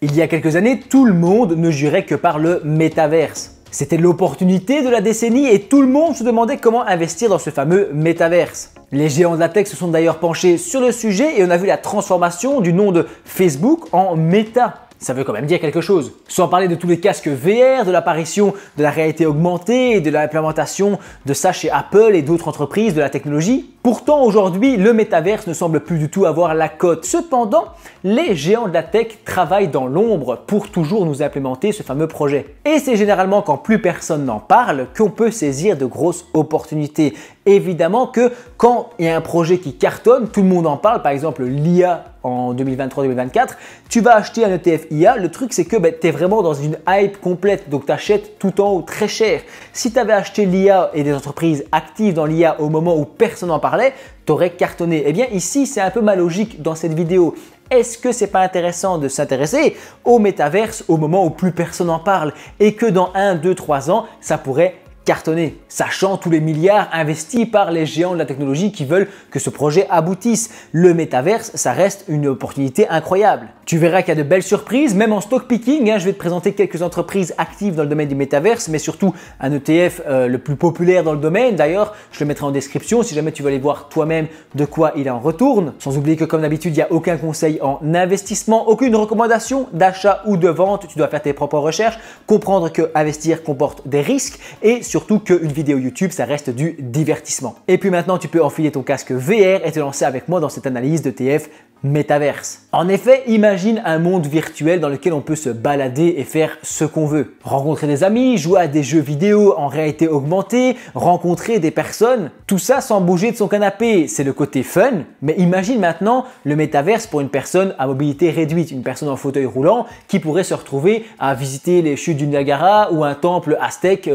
Il y a quelques années, tout le monde ne jurait que par le métaverse. C'était l'opportunité de la décennie et tout le monde se demandait comment investir dans ce fameux métaverse. Les géants de la tech se sont d'ailleurs penchés sur le sujet et on a vu la transformation du nom de Facebook en Meta. Ça veut quand même dire quelque chose. Sans parler de tous les casques VR, de l'apparition de la réalité augmentée et de l'implémentation de ça chez Apple et d'autres entreprises de la technologie. Pourtant, aujourd'hui, le métaverse ne semble plus du tout avoir la cote. Cependant, les géants de la tech travaillent dans l'ombre pour toujours nous implémenter ce fameux projet. Et c'est généralement quand plus personne n'en parle qu'on peut saisir de grosses opportunités. Évidemment que quand il y a un projet qui cartonne, tout le monde en parle, par exemple l'IA en 2023-2024, tu vas acheter un ETF IA, le truc c'est que tu es vraiment dans une hype complète, donc tu achètes tout en haut très cher. Si tu avais acheté l'IA et des entreprises actives dans l'IA au moment où personne n'en parlait, tu aurais cartonné. Eh bien ici c'est un peu ma logique dans cette vidéo. Est-ce que c'est pas intéressant de s'intéresser au métaverse au moment où plus personne n'en parle et que dans 1, 2, 3 ans, ça pourrait cartonner, sachant tous les milliards investis par les géants de la technologie qui veulent que ce projet aboutisse. Le métaverse, ça reste une opportunité incroyable. Tu verras qu'il y a de belles surprises, même en stock picking. Je vais te présenter quelques entreprises actives dans le domaine du métaverse, mais surtout un ETF le plus populaire dans le domaine. D'ailleurs, je le mettrai en description si jamais tu veux aller voir toi-même de quoi il en retourne. Sans oublier que comme d'habitude, il n'y a aucun conseil en investissement, aucune recommandation d'achat ou de vente. Tu dois faire tes propres recherches, comprendre que investir comporte des risques et surtout qu'une vidéo YouTube, ça reste du divertissement. Et puis maintenant, tu peux enfiler ton casque VR et te lancer avec moi dans cette analyse d'ETF métaverse. En effet, imagine un monde virtuel dans lequel on peut se balader et faire ce qu'on veut. Rencontrer des amis, jouer à des jeux vidéo en réalité augmentée, rencontrer des personnes, tout ça sans bouger de son canapé. C'est le côté fun, mais imagine maintenant le métaverse pour une personne à mobilité réduite, une personne en fauteuil roulant qui pourrait se retrouver à visiter les chutes du Niagara ou un temple aztèque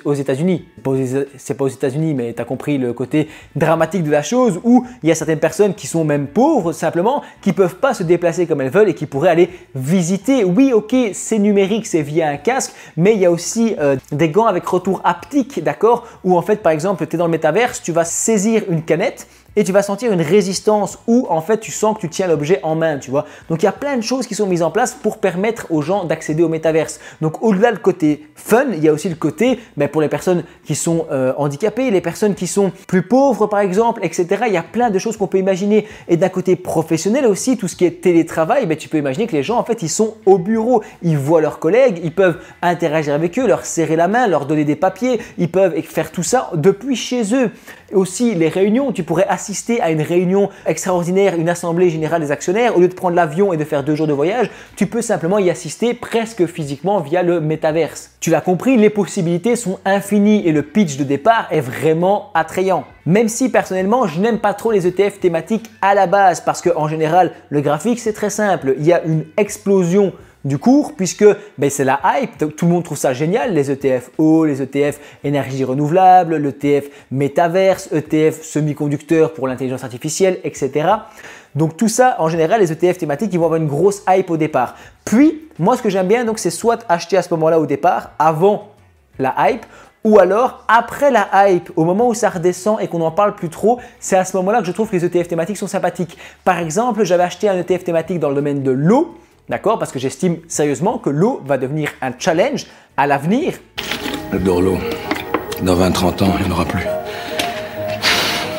aux États-Unis. C'est pas aux États-Unis, mais tu as compris le côté dramatique de la chose où il y a certaines personnes qui sont même pauvres, simplement, qui peuvent pas se déplacer comme elles veulent et qui pourraient aller visiter. Oui, ok, c'est numérique, c'est via un casque, mais il y a aussi des gants avec retour haptique, d'accord? Où en fait, par exemple, tu es dans le métaverse, tu vas saisir une canette et tu vas sentir une résistance où en fait tu sens que tu tiens l'objet en main, tu vois. Donc il y a plein de choses qui sont mises en place pour permettre aux gens d'accéder au métaverse. Donc au-delà du côté fun, il y a aussi le côté pour les personnes qui sont handicapées, les personnes qui sont plus pauvres par exemple, etc. Il y a plein de choses qu'on peut imaginer. Et d'un côté professionnel aussi, tout ce qui est télétravail, tu peux imaginer que les gens en fait ils sont au bureau, ils voient leurs collègues, ils peuvent interagir avec eux, leur serrer la main, leur donner des papiers, ils peuvent faire tout ça depuis chez eux. Aussi les réunions, tu pourrais assister à une réunion extraordinaire, une assemblée générale des actionnaires, au lieu de prendre l'avion et de faire 2 jours de voyage, tu peux simplement y assister presque physiquement via le métaverse. Tu l'as compris, les possibilités sont infinies et le pitch de départ est vraiment attrayant. Même si personnellement, je n'aime pas trop les ETF thématiques à la base parce qu'en général, le graphique c'est très simple, il y a une explosion du cours puisque c'est la hype, tout le monde trouve ça génial, les ETF eau, les ETF énergie renouvelable, l'ETF métaverse, ETF semi-conducteur pour l'intelligence artificielle, etc. Donc tout ça, en général, les ETF thématiques, ils vont avoir une grosse hype au départ. Puis, moi ce que j'aime bien, c'est soit acheter à ce moment-là au départ, avant la hype, ou alors après la hype, au moment où ça redescend et qu'on n'en parle plus trop, c'est à ce moment-là que je trouve que les ETF thématiques sont sympathiques. Par exemple, j'avais acheté un ETF thématique dans le domaine de l'eau, d'accord, parce que j'estime sérieusement que l'eau va devenir un challenge à l'avenir. J'adore l'eau. Dans 20-30 ans, il n'y en aura plus.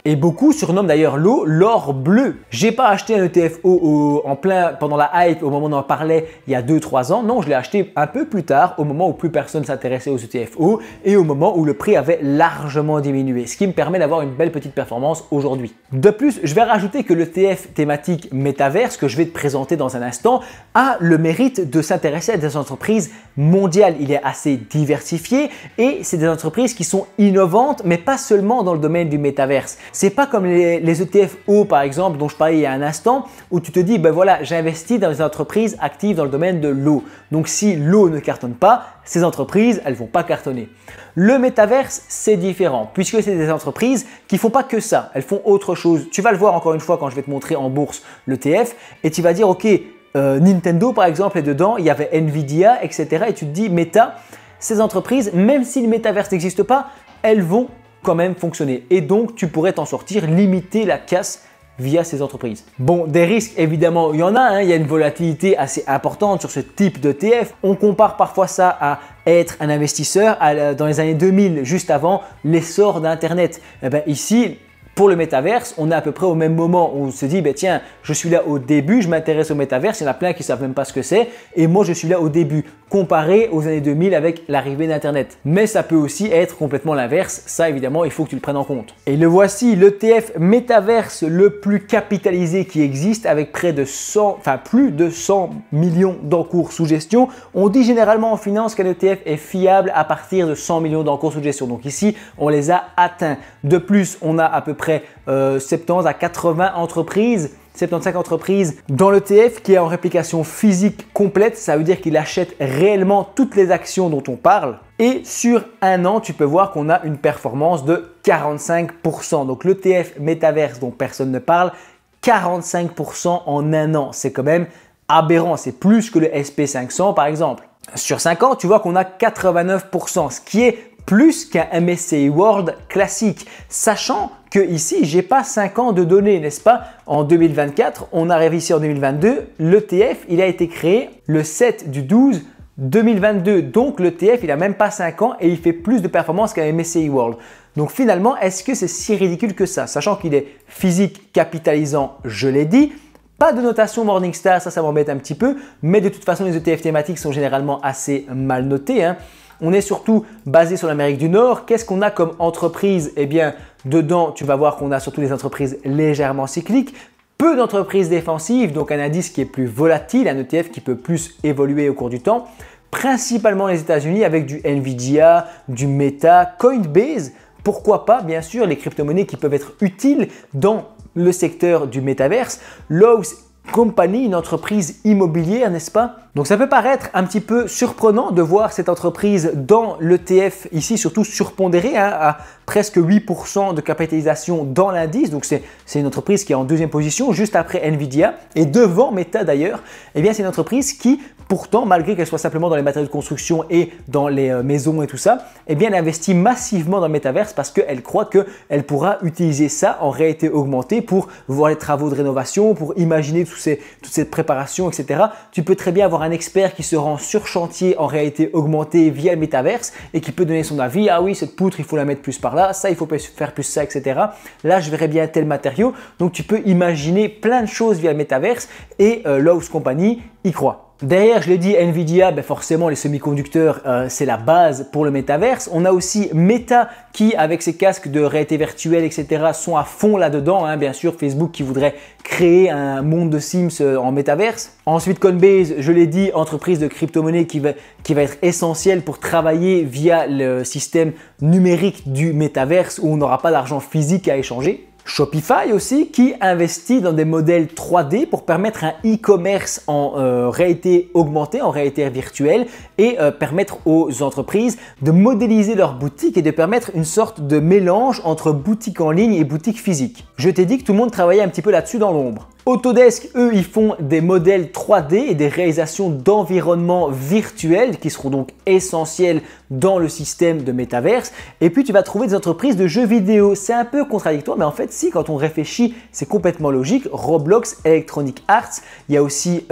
Et beaucoup surnomment d'ailleurs l'eau l'or bleu. J'ai pas acheté un ETF eau en plein pendant la hype au moment où on en parlait il y a 2-3 ans. Non, je l'ai acheté un peu plus tard au moment où plus personne s'intéressait aux ETF eau et au moment où le prix avait largement diminué, ce qui me permet d'avoir une belle petite performance aujourd'hui. De plus, je vais rajouter que l'ETF thématique métaverse que je vais te présenter dans un instant a le mérite de s'intéresser à des entreprises mondiales. Il est assez diversifié et c'est des entreprises qui sont innovantes, mais pas seulement dans le domaine du métaverse. C'est pas comme les ETF eau par exemple dont je parlais il y a un instant où tu te dis voilà, j'investis dans des entreprises actives dans le domaine de l'eau. Donc si l'eau ne cartonne pas, ces entreprises, elles vont pas cartonner. Le métaverse, c'est différent puisque c'est des entreprises qui font pas que ça, elles font autre chose. Tu vas le voir encore une fois quand je vais te montrer en bourse l'ETF et tu vas dire ok, Nintendo par exemple est dedans, il y avait Nvidia, etc. Et tu te dis Meta, ces entreprises, même si le métaverse n'existe pas, elles vont quand même fonctionner. Et donc, tu pourrais t'en sortir, limiter la casse via ces entreprises. Bon, des risques, évidemment, il y en a. Hein. Il y a une volatilité assez importante sur ce type d'ETF. On compare parfois ça à être un investisseur dans les années 2000, juste avant l'essor d'Internet. Eh bien, ici, pour le métaverse, on est à peu près au même moment où on se dit, tiens, je suis là au début, je m'intéresse au métaverse, il y en a plein qui ne savent même pas ce que c'est, et moi je suis là au début, comparé aux années 2000 avec l'arrivée d'Internet. Mais ça peut aussi être complètement l'inverse, ça évidemment, il faut que tu le prennes en compte. Et le voici, l'ETF métaverse le plus capitalisé qui existe, avec plus de 100 millions d'encours sous gestion. On dit généralement en finance qu'un ETF est fiable à partir de 100 millions d'encours sous gestion. Donc ici, on les a atteints. De plus, on a à peu près 70 à 80 entreprises, 75 entreprises dans l'ETF qui est en réplication physique complète. Ça veut dire qu'il achète réellement toutes les actions dont on parle. Et sur un an, tu peux voir qu'on a une performance de 45%. Donc l'ETF métaverse dont personne ne parle, 45% en un an. C'est quand même aberrant. C'est plus que le SP500 par exemple. Sur 5 ans, tu vois qu'on a 89%, ce qui est plus qu'un MSCI World classique, sachant que ici, j'ai pas 5 ans de données, n'est-ce pas? En 2024, on arrive ici en 2022, l'ETF, il a été créé le 7 du 12 2022. Donc l'ETF, il a même pas 5 ans et il fait plus de performance qu'un MSCI World. Donc finalement, est-ce que c'est si ridicule que ça? Sachant qu'il est physique capitalisant, je l'ai dit. Pas de notation Morningstar, ça m'embête un petit peu, mais de toute façon, les ETF thématiques sont généralement assez mal notés. Hein. On est surtout basé sur l'Amérique du Nord. Qu'est-ce qu'on a comme entreprise? Eh bien, dedans, tu vas voir qu'on a surtout des entreprises légèrement cycliques, peu d'entreprises défensives, donc un indice qui est plus volatile, un ETF qui peut plus évoluer au cours du temps. Principalement les États-Unis avec du Nvidia, du Meta, Coinbase. Pourquoi pas, bien sûr, les crypto-monnaies qui peuvent être utiles dans le secteur du métaverse. Lowe's Company, une entreprise immobilière, n'est-ce pas? Donc ça peut paraître un petit peu surprenant de voir cette entreprise dans l'ETF ici, surtout surpondérée à presque 8% de capitalisation dans l'indice. Donc c'est une entreprise qui est en deuxième position, juste après Nvidia et devant Meta d'ailleurs. Eh bien c'est une entreprise qui, pourtant, malgré qu'elle soit simplement dans les matériaux de construction et dans les maisons et tout ça, eh bien elle investit massivement dans le métaverse parce qu'elle croit qu'elle pourra utiliser ça en réalité augmentée pour voir les travaux de rénovation, pour imaginer toute cette préparation, etc. Tu peux très bien avoir un expert qui se rend sur chantier en réalité augmentée via le métaverse et qui peut donner son avis. Ah oui, cette poutre, il faut la mettre plus par là, ça, il faut faire plus ça, etc. Là, je verrais bien tel matériau. Donc, tu peux imaginer plein de choses via le métaverse et Lowe's Company y croit. Derrière, je l'ai dit, Nvidia, forcément les semi-conducteurs, c'est la base pour le métaverse. On a aussi Meta qui, avec ses casques de réalité virtuelle, etc., sont à fond là-dedans. Hein. Bien sûr, Facebook qui voudrait créer un monde de Sims en métaverse. Ensuite, Coinbase, je l'ai dit, entreprise de crypto-monnaie qui va être essentielle pour travailler via le système numérique du métaverse où on n'aura pas d'argent physique à échanger. Shopify aussi qui investit dans des modèles 3D pour permettre un e-commerce en réalité augmentée, en réalité virtuelle et permettre aux entreprises de modéliser leur boutique et de permettre une sorte de mélange entre boutique en ligne et boutique physique. Je t'ai dit que tout le monde travaillait un petit peu là-dessus dans l'ombre. Autodesk, eux, ils font des modèles 3D et des réalisations d'environnements virtuels qui seront donc essentiels dans le système de métaverse. Et puis, tu vas trouver des entreprises de jeux vidéo. C'est un peu contradictoire, mais en fait, si, quand on réfléchit, c'est complètement logique. Roblox, Electronic Arts, il y a aussi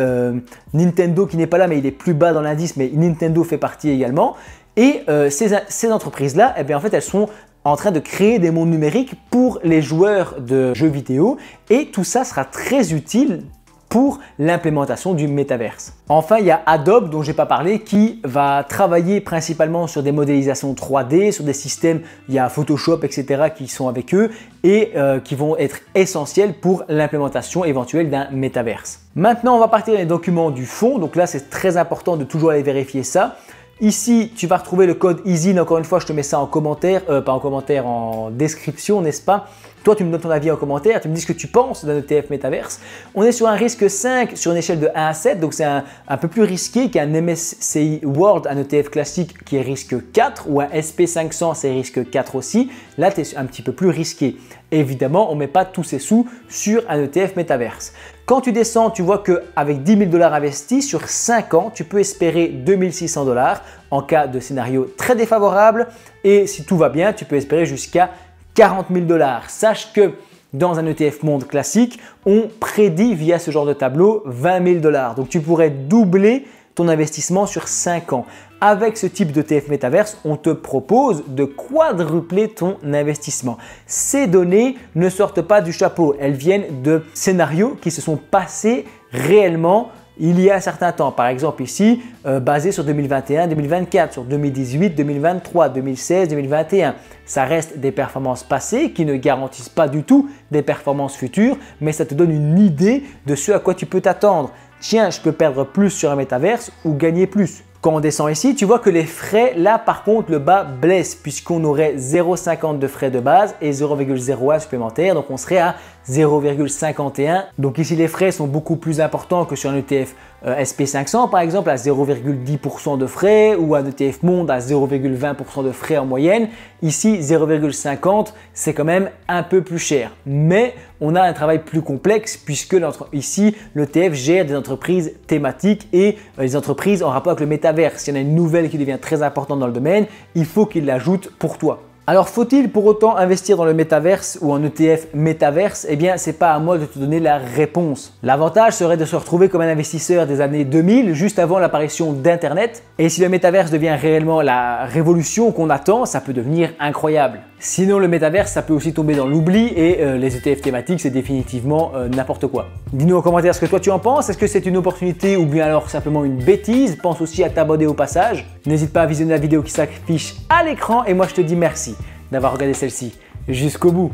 Nintendo qui n'est pas là, mais il est plus bas dans l'indice, mais Nintendo fait partie également. Et ces entreprises-là, eh bien, en fait, elles sont en train de créer des mondes numériques pour les joueurs de jeux vidéo et tout ça sera très utile pour l'implémentation du métaverse. Enfin, il y a Adobe dont je n'ai pas parlé qui va travailler principalement sur des modélisations 3D, sur des systèmes, il y a Photoshop, etc. qui sont avec eux et qui vont être essentiels pour l'implémentation éventuelle d'un métaverse. Maintenant, on va partir des documents du fonds. Donc là, c'est très important de toujours aller vérifier ça. Ici, tu vas retrouver le code EASIN. Encore une fois, je te mets ça en commentaire, pas en commentaire, en description, n'est-ce pas? Toi, tu me donnes ton avis en commentaire, tu me dis ce que tu penses d'un ETF Metaverse. On est sur un risque 5 sur une échelle de 1 à 7, donc c'est un peu plus risqué qu'un MSCI World, un ETF classique qui est risque 4 ou un SP500, c'est risque 4 aussi. Là, tu es un petit peu plus risqué. Évidemment, on ne met pas tous ses sous sur un ETF Metaverse. Quand tu descends, tu vois qu'avec 10 000 $ investis sur 5 ans, tu peux espérer 2 600 $ en cas de scénario très défavorable. Et si tout va bien, tu peux espérer jusqu'à 40 000 $. Sache que dans un ETF monde classique, on prédit via ce genre de tableau 20 000 $. Donc tu pourrais doubler ton investissement sur 5 ans. Avec ce type d'ETF Metaverse, on te propose de quadrupler ton investissement. Ces données ne sortent pas du chapeau, elles viennent de scénarios qui se sont passés réellement il y a un certain temps. Par exemple ici, basé sur 2021, 2024, sur 2018, 2023, 2016, 2021. Ça reste des performances passées qui ne garantissent pas du tout des performances futures, mais ça te donne une idée de ce à quoi tu peux t'attendre. Tiens, je peux perdre plus sur un métaverse ou gagner plus. Quand on descend ici, tu vois que les frais, là par contre, le bas blesse puisqu'on aurait 0,50 de frais de base et 0,01 supplémentaire. Donc on serait à 0,51. Donc ici, les frais sont beaucoup plus importants que sur un ETF SP500 par exemple à 0,10% de frais ou un ETF Monde à 0,20% de frais en moyenne. Ici, 0,50, c'est quand même un peu plus cher. Mais on a un travail plus complexe puisque ici, l'ETF gère des entreprises thématiques et les entreprises en rapport avec le métaverse. S'il y en a une nouvelle qui devient très importante dans le domaine, il faut qu'il l'ajoute pour toi. Alors faut-il pour autant investir dans le métaverse ou en ETF métaverse? Eh bien, c'est pas à moi de te donner la réponse. L'avantage serait de se retrouver comme un investisseur des années 2000, juste avant l'apparition d'Internet. Et si le métaverse devient réellement la révolution qu'on attend, ça peut devenir incroyable. Sinon, le métaverse, ça peut aussi tomber dans l'oubli et les ETF thématiques, c'est définitivement n'importe quoi. Dis-nous en commentaire ce que toi tu en penses. Est-ce que c'est une opportunité ou bien alors simplement une bêtise? Pense aussi à t'abonner au passage. N'hésite pas à visionner la vidéo qui s'affiche à l'écran et moi je te dis merci d'avoir regardé celle-ci jusqu'au bout.